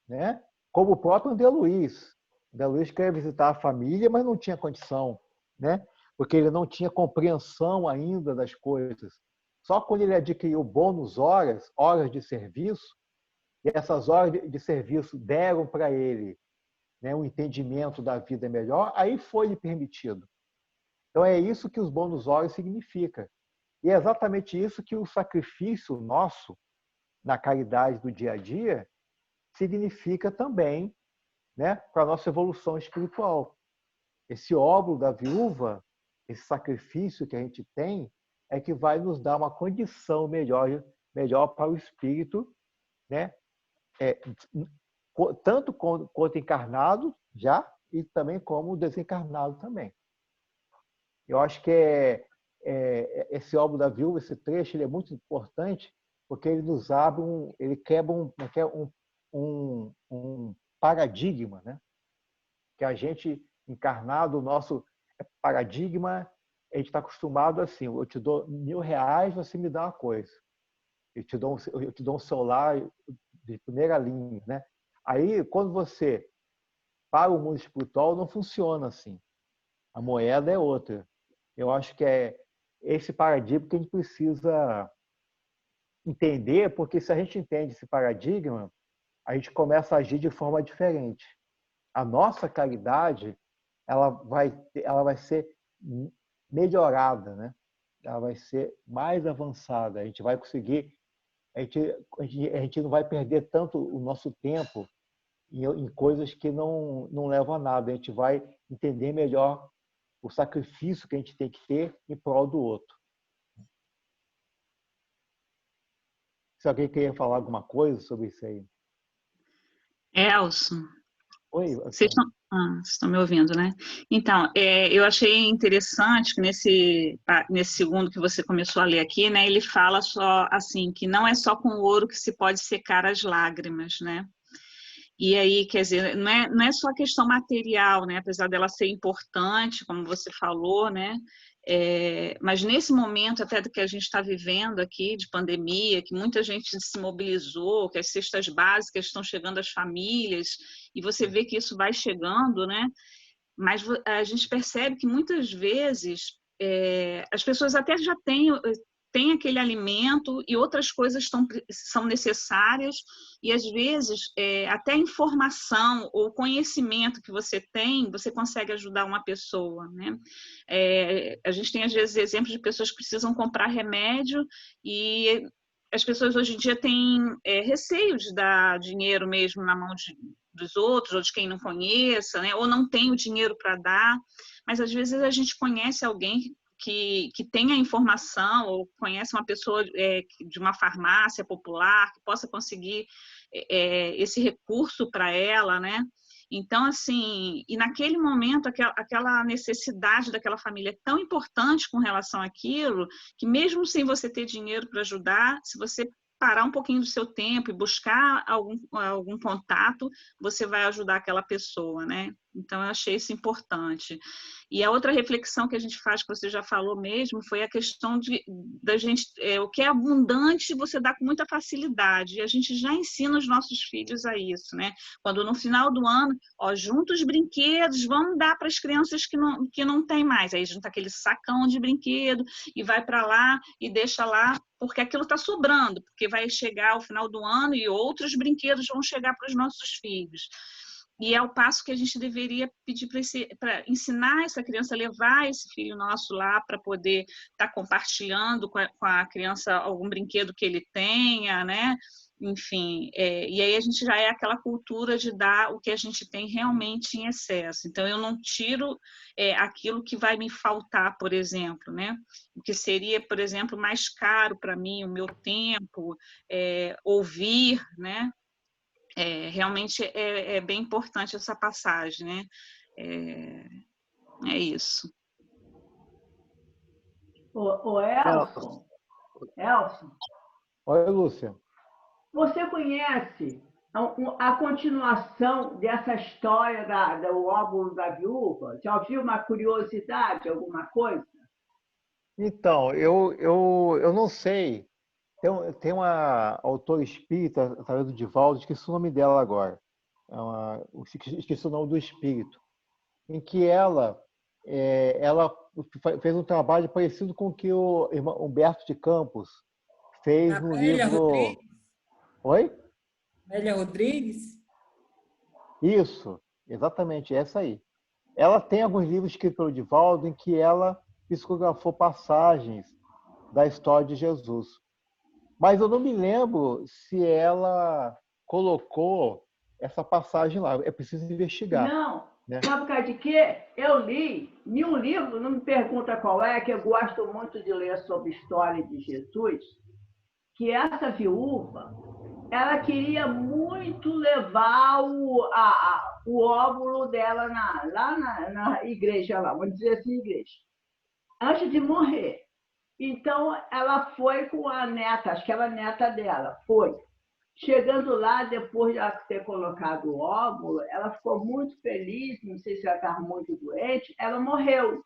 C: né? Como o próprio André Luiz. André Luiz queria visitar a família, mas não tinha condição, né? Porque ele não tinha compreensão ainda das coisas. Só quando ele adquiriu bônus horas de serviço, e essas horas de serviço deram para ele, né, um entendimento da vida melhor, aí foi-lhe permitido. Então é isso que os bônus horas significa. E é exatamente isso que o sacrifício nosso, na caridade do dia a dia, significa também, né, para a nossa evolução espiritual. Esse óbolo da viúva, esse sacrifício que a gente tem, é que vai nos dar uma condição melhor para o espírito, né? Tanto quanto encarnado já, e também como desencarnado também. Eu acho que esse óbolo da viúva, esse trecho, ele é muito importante, porque ele nos abre, ele quebra um paradigma, né? Que a gente, encarnado, o nosso paradigma, a gente está acostumado assim, eu te dou R$1.000, você me dá uma coisa. Eu te dou um celular de primeira linha, né? Aí, quando você para o mundo espiritual, não funciona assim. A moeda é outra. Eu acho que é esse paradigma que a gente precisa entender, porque se a gente entende esse paradigma, a gente começa a agir de forma diferente. A nossa caridade, ela vai ser melhorada, né? Ela vai ser mais avançada. A gente vai conseguir, a gente não vai perder tanto o nosso tempo em coisas que não levam a nada. A gente vai entender melhor o sacrifício que a gente tem que ter em prol do outro. Se alguém queria falar alguma coisa sobre isso aí.
F: Elson,
C: Oi,
F: vocês estão me ouvindo, né? Então, eu achei interessante que nesse segundo que você começou a ler aqui, né, ele fala só assim, que não é só com o ouro que se pode secar as lágrimas, né? E aí, quer dizer, não é só a questão material, né? Apesar dela ser importante, como você falou, né? Mas nesse momento até que a gente está vivendo aqui, de pandemia, que muita gente se mobilizou, que as cestas básicas estão chegando às famílias, e você vê que isso vai chegando, né? Mas a gente percebe que muitas vezes as pessoas até já têm aquele alimento e outras coisas são necessárias, e às vezes até a informação ou conhecimento que você tem, você consegue ajudar uma pessoa, né? A gente tem às vezes exemplos de pessoas que precisam comprar remédio e as pessoas hoje em dia têm receio de dar dinheiro mesmo na mão dos outros, ou de quem não conheça, né? Ou não tem o dinheiro para dar, mas às vezes a gente conhece alguém que tem a informação, ou conhece uma pessoa de uma farmácia popular, que possa conseguir esse recurso para ela, né? Então, assim, e naquele momento, aquela necessidade daquela família é tão importante com relação àquilo, que mesmo sem você ter dinheiro para ajudar, se você parar um pouquinho do seu tempo e buscar algum contato, você vai ajudar aquela pessoa, né? Então, eu achei isso importante. E a outra reflexão que a gente faz, que você já falou mesmo, foi a questão da gente, o que é abundante você dá com muita facilidade. E a gente já ensina os nossos filhos a isso, né? Quando no final do ano, ó, junta os brinquedos, vamos dar para as crianças que não tem mais. Aí junta aquele sacão de brinquedo e vai para lá e deixa lá, porque aquilo está sobrando, porque vai chegar ao final do ano e outros brinquedos vão chegar para os nossos filhos. E é o passo que a gente deveria pedir para ensinar essa criança a levar esse filho nosso lá para poder estar compartilhando com a criança algum brinquedo que ele tenha, né? Enfim, e aí a gente já é aquela cultura de dar o que a gente tem realmente em excesso. Então, eu não tiro aquilo que vai me faltar, por exemplo, né? O que seria, por exemplo, mais caro para mim, o meu tempo, ouvir, né? Realmente é bem importante essa passagem, né? É isso.
B: Ô Elson,
C: Oi, Lúcia.
B: você conhece a continuação dessa história do óvulo da viúva? Já ouviu uma curiosidade, alguma coisa?
C: Então, eu não sei. Tem uma autora espírita, através do Divaldo, esqueci o nome dela agora. Esqueci o nome do espírito. Em que ela fez um trabalho parecido com o que o irmão Humberto de Campos fez no
D: Amélia
C: livro...
D: Rodrigues?
C: Oi?
D: Amélia Rodrigues?
C: Isso, exatamente, essa aí. Ela tem alguns livros escritos pelo Divaldo em que ela psicografou passagens da história de Jesus. Mas eu não me lembro se ela colocou essa passagem lá. É preciso investigar.
B: Não,
C: Né?
B: sabe por causa de quê? Eu li um livro, não me pergunta qual é, que eu gosto muito de ler sobre a história de Jesus, que essa viúva, ela queria muito levar o óvulo dela lá na igreja, lá, vamos dizer assim, igreja, antes de morrer. Então, ela foi com a neta, acho que era a neta dela, foi. Chegando lá, depois de ela ter colocado o óvulo, ela ficou muito feliz, não sei se ela estava muito doente, ela morreu.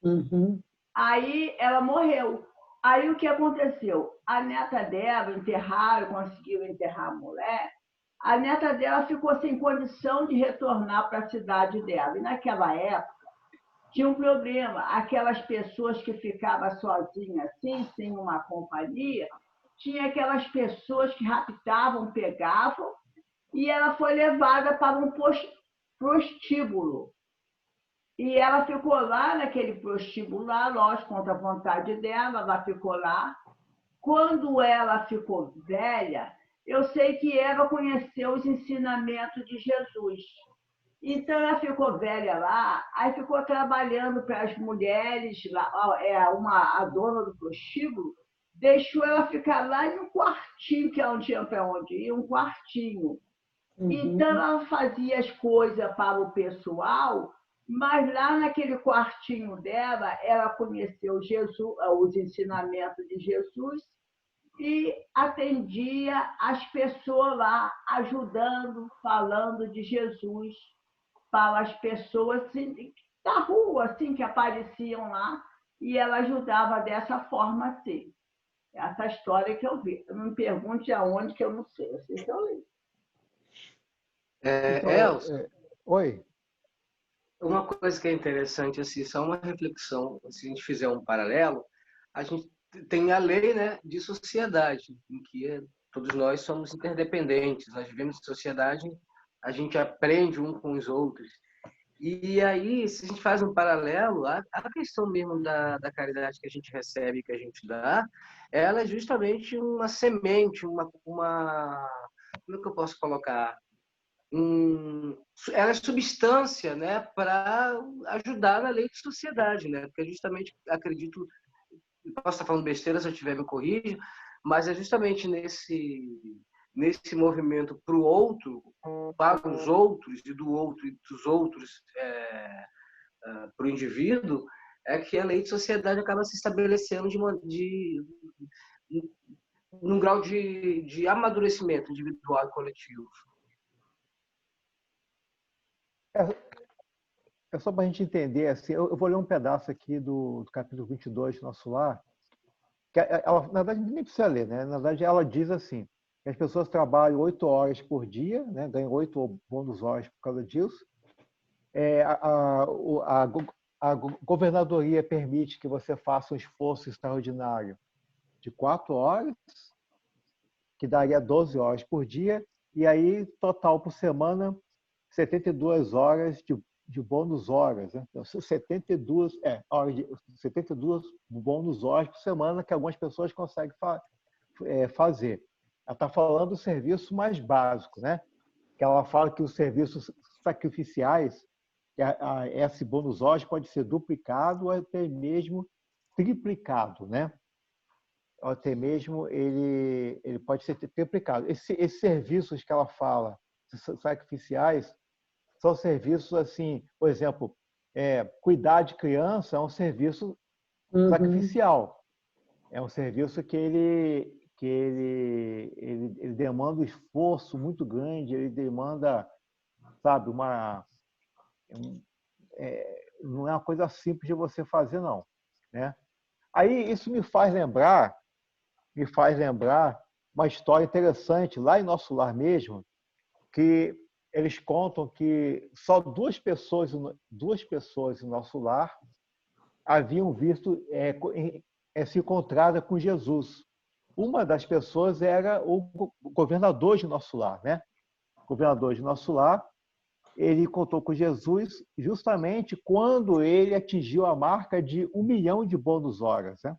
G: Uhum.
B: Aí ela morreu. Aí o que aconteceu? A neta dela, conseguiram enterrar a mulher, a neta dela ficou sem condição de retornar para a cidade dela. E naquela época, tinha um problema. Aquelas pessoas que ficavam sozinhas assim, sem uma companhia, tinha aquelas pessoas que raptavam, pegavam, e ela foi levada para um prostíbulo. E ela ficou lá naquele prostíbulo, lá, lógico, contra a vontade dela, ela ficou lá. Quando ela ficou velha, eu sei que ela conheceu os ensinamentos de Jesus. Então, ela ficou velha lá, aí ficou trabalhando para as mulheres, a dona do prostíbulo, deixou ela ficar lá em um quartinho, que ela não tinha para onde ir, um quartinho. Então, ela fazia as coisas para o pessoal, mas lá naquele quartinho dela, ela conheceu Jesus, os ensinamentos de Jesus e atendia as pessoas lá, ajudando, falando de Jesus para as pessoas assim, da rua, assim, que apareciam lá, e ela ajudava dessa forma, assim. Essa história que eu vi. Não me pergunte aonde, que eu não sei. Eu sei que eu li.
C: Então,
E: Elson,
C: oi.
E: uma coisa que é interessante, assim, só uma reflexão, se a gente fizer um paralelo, a gente tem a lei, né, de sociedade, em que todos nós somos interdependentes, nós vivemos em sociedade, a gente aprende um com os outros. E aí, se a gente faz um paralelo, a questão mesmo da caridade que a gente recebe, que a gente dá, ela é justamente uma semente, como é que eu posso colocar? Ela é substância, né, para ajudar na lei de sociedade, né? Porque justamente, acredito, posso estar falando besteira, se eu estiver me corrija, mas é justamente nesse movimento para o outro, para os outros e do outro e dos outros para o indivíduo, é que a lei de sociedade acaba se estabelecendo num grau de amadurecimento individual e coletivo.
C: é só para a gente entender, assim, eu vou ler um pedaço aqui do capítulo 22 do Nosso Lar, que ela, na verdade, nem precisa ler, né? Na verdade, ela diz assim, que as pessoas trabalham 8 horas por dia, né? Ganham 8 bônus horas por causa disso. A governadoria permite que você faça um esforço extraordinário de 4 horas, que daria 12 horas por dia, e aí, total por semana, 72 horas de bônus horas. Né? Então, 72 bônus horas por semana que algumas pessoas conseguem fazer. Ela está falando do serviço mais básico, né? Que ela fala que os serviços sacrificiais, esse bônus horas pode ser duplicado ou até mesmo triplicado, né? Ou até mesmo ele pode ser triplicado. Esses serviços que ela fala, sacrificiais, são serviços assim, por exemplo, cuidar de criança é um serviço sacrificial. É um serviço que ele demanda um esforço muito grande, ele demanda, sabe, não é uma coisa simples de você fazer, não, né? Aí isso me faz lembrar uma história interessante lá em Nosso Lar mesmo, que eles contam que só duas pessoas em Nosso Lar haviam visto se encontrada com Jesus. Uma das pessoas era o governador de Nosso Lar, né? O governador de Nosso Lar, ele encontrou com Jesus justamente quando ele atingiu a marca de 1 milhão de bônus horas, né?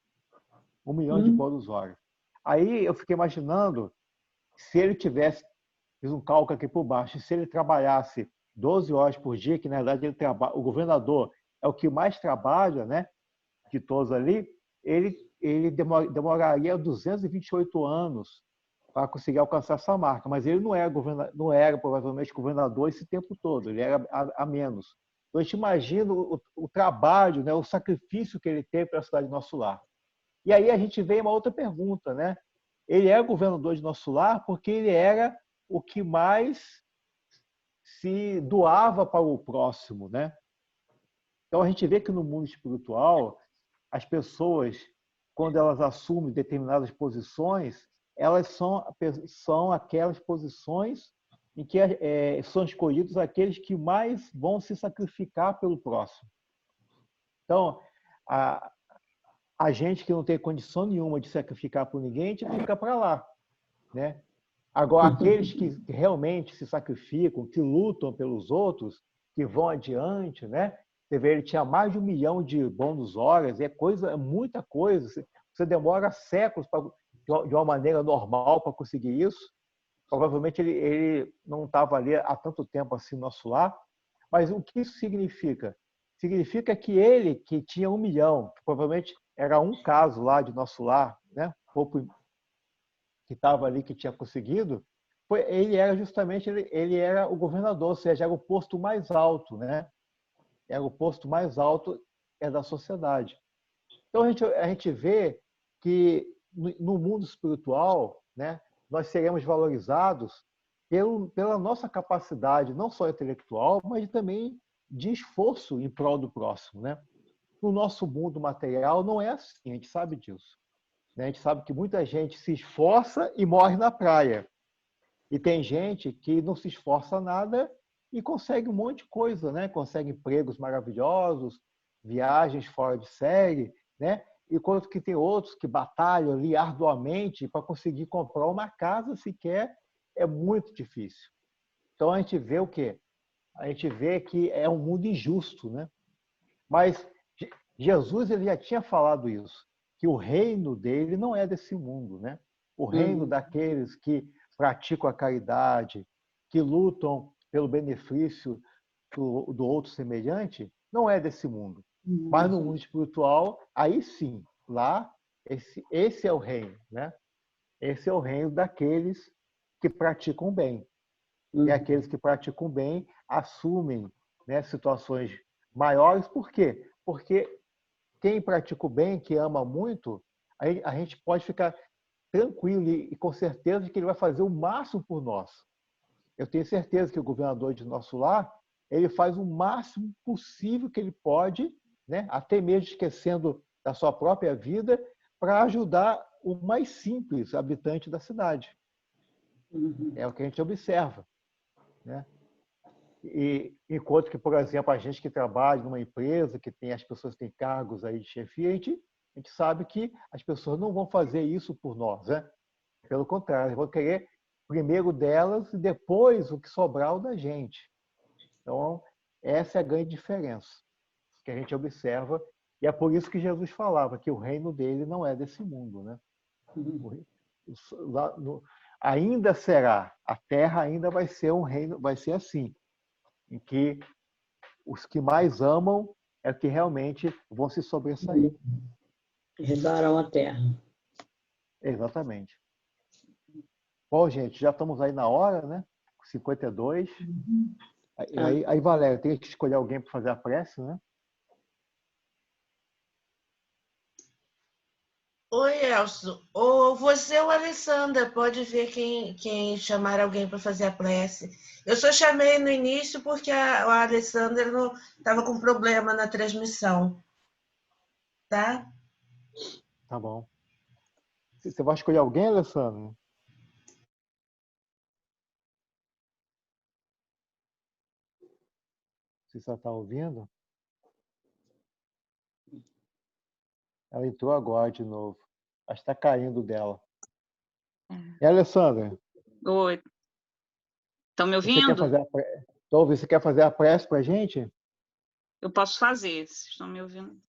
C: 1 milhão de bônus horas. Aí eu fiquei imaginando se ele tivesse, fiz um cálculo aqui por baixo, se ele trabalhasse 12 horas por dia, que na verdade o governador é o que mais trabalha, né? De todos ali, ele demoraria 228 anos para conseguir alcançar essa marca, mas ele não era provavelmente governador esse tempo todo, ele era a menos. Então a gente imagina o trabalho, né, o sacrifício que ele teve para a cidade de Nosso Lar. E aí a gente vem uma outra pergunta, né? Ele é governador de Nosso Lar porque ele era o que mais se doava para o próximo, né? Então a gente vê que no mundo espiritual as pessoas, quando elas assumem determinadas posições, elas são aquelas posições em que são escolhidos aqueles que mais vão se sacrificar pelo próximo. Então, a gente que não tem condição nenhuma de sacrificar por ninguém, a gente fica para lá, né? Agora, aqueles que realmente se sacrificam, que lutam pelos outros, que vão adiante, né? Você vê, ele tinha mais de 1 milhão de bônus horas, é muita coisa. Você demora séculos de uma maneira normal para conseguir isso. Provavelmente ele não estava ali há tanto tempo assim no Nosso Lar. Mas o que isso significa? Significa que ele, que tinha 1 milhão, que provavelmente era um caso lá de Nosso Lar, né? Que estava ali, que tinha conseguido, ele era o governador, ou seja, era o posto mais alto, né? Era o posto mais alto da sociedade. Então a gente vê que no mundo espiritual, né, nós seremos valorizados pela nossa capacidade, não só intelectual, mas também de esforço em prol do próximo, né? No nosso mundo material não é assim, a gente sabe disso. A gente sabe que muita gente se esforça e morre na praia. E tem gente que não se esforça nada e consegue um monte de coisa, né? Consegue empregos maravilhosos, viagens fora de série, né? Enquanto que tem outros que batalham ali arduamente para conseguir comprar uma casa sequer, é muito difícil. Então a gente vê o quê? A gente vê que é um mundo injusto, né? Mas Jesus ele já tinha falado isso, que o reino dele não é desse mundo, né? O reino daqueles que praticam a caridade, que lutam pelo benefício do outro semelhante, não é desse mundo. Mas no mundo espiritual, aí sim, lá, esse é o reino, né? Esse é o reino daqueles que praticam bem. E aqueles que praticam bem assumem, né, situações maiores. Por quê? Porque quem pratica o bem, que ama muito, a gente pode ficar tranquilo e com certeza de que ele vai fazer o máximo por nós. Eu tenho certeza que o governador de Nosso Lar, ele faz o máximo possível que ele pode, né, até mesmo esquecendo da sua própria vida, para ajudar o mais simples habitante da cidade. É o que a gente observa, né? E enquanto que, por exemplo, a gente que trabalha numa empresa, que tem as pessoas que têm cargos aí de chefia, a gente sabe que as pessoas não vão fazer isso por nós, né? Pelo contrário, vão querer primeiro delas e depois o que sobrar o da gente. Então, essa é a grande diferença que a gente observa, e é por isso que Jesus falava que o reino dele não é desse mundo, né? Ainda será, a terra ainda vai ser um reino, vai ser assim, em que os que mais amam é que realmente vão se sobressair.
G: Herdarão a terra.
C: Exatamente. Bom, gente, já estamos aí na hora, né? 52. Aí Valéria, tem que escolher alguém para fazer a prece, né?
H: Oi, Elcio. Ou você ou a Alessandra, pode ver quem chamar alguém para fazer a prece. Eu só chamei no início porque a Alessandra estava com problema na transmissão. Tá?
C: Tá bom. Você vai escolher alguém, Alessandra? Você só está ouvindo? Ela entrou agora de novo. Acho que está caindo dela. E Alessandra?
F: Oi. Estão me
C: Você quer
F: ouvindo?
C: fazer a prece? Você quer fazer a prece para a gente?
F: Eu posso fazer, vocês estão me ouvindo?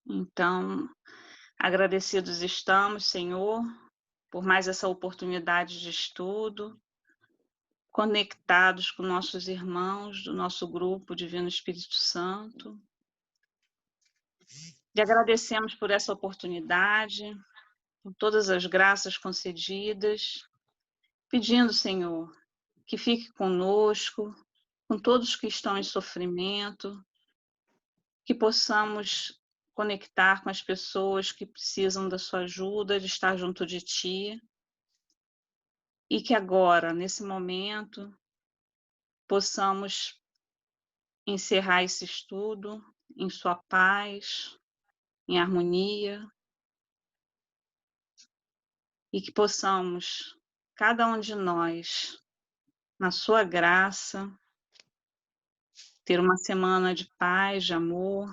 F: Então, agradecidos estamos, Senhor, por mais essa oportunidade de estudo, conectados com nossos irmãos do nosso grupo Divino Espírito Santo. E agradecemos por essa oportunidade, por todas as graças concedidas, pedindo, Senhor, que fique conosco, com todos que estão em sofrimento, que possamos conectar com as pessoas que precisam da sua ajuda, de estar junto de Ti, e que agora, nesse momento, possamos encerrar esse estudo em sua paz, em harmonia, e que possamos, cada um de nós, na sua graça, ter uma semana de paz, de amor,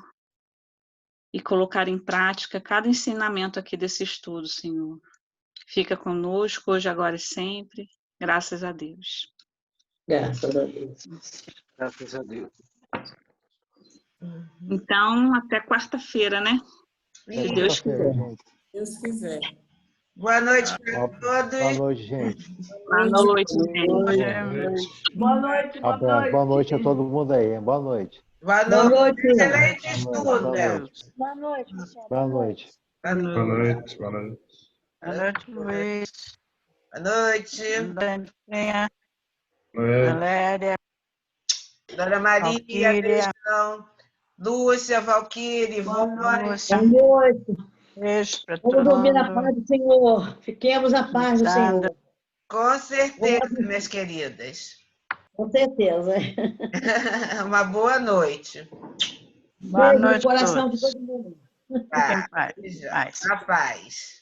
F: e colocar em prática cada ensinamento aqui desse estudo, Senhor. Fica conosco hoje, agora e sempre. Graças a Deus.
G: Graças a Deus.
E: Graças a Deus.
F: Então, até quarta-feira, né? Se Deus quiser.
C: Gente.
D: Deus quiser.
H: Boa noite para todos.
C: Boa noite, gente.
F: Boa noite, gente.
B: Boa noite, boa
C: Abraço.
B: noite.
C: Boa noite a todo mundo aí. Boa noite.
H: Boa
G: Boa
H: noite.
G: noite.
H: Excelente estudo, Elcio.
I: Boa noite, Michel.
C: Boa noite.
H: Boa noite.
A: Boa noite. Boa
J: noite, Luiz.
H: Boa noite.
J: Dantinha.
A: noite.
J: Valéria.
H: Dona Maria,
J: Valquíria.
H: beijão. Lúcia, Valquíria, Ivone.
J: Lúcia.
G: Boa noite.
J: Beijo para todo
G: Vamos dormir na
J: mundo.
G: paz do Senhor. Fiquemos na paz do
J: Sandra.
G: Senhor.
H: Com certeza, minhas queridas.
G: Com certeza.
H: Uma boa noite.
J: Boa
G: Beijo
J: noite
G: no coração
J: a
G: de
J: todos.
G: todo mundo.
H: Tá.
J: Fiquem em paz.
H: Na paz.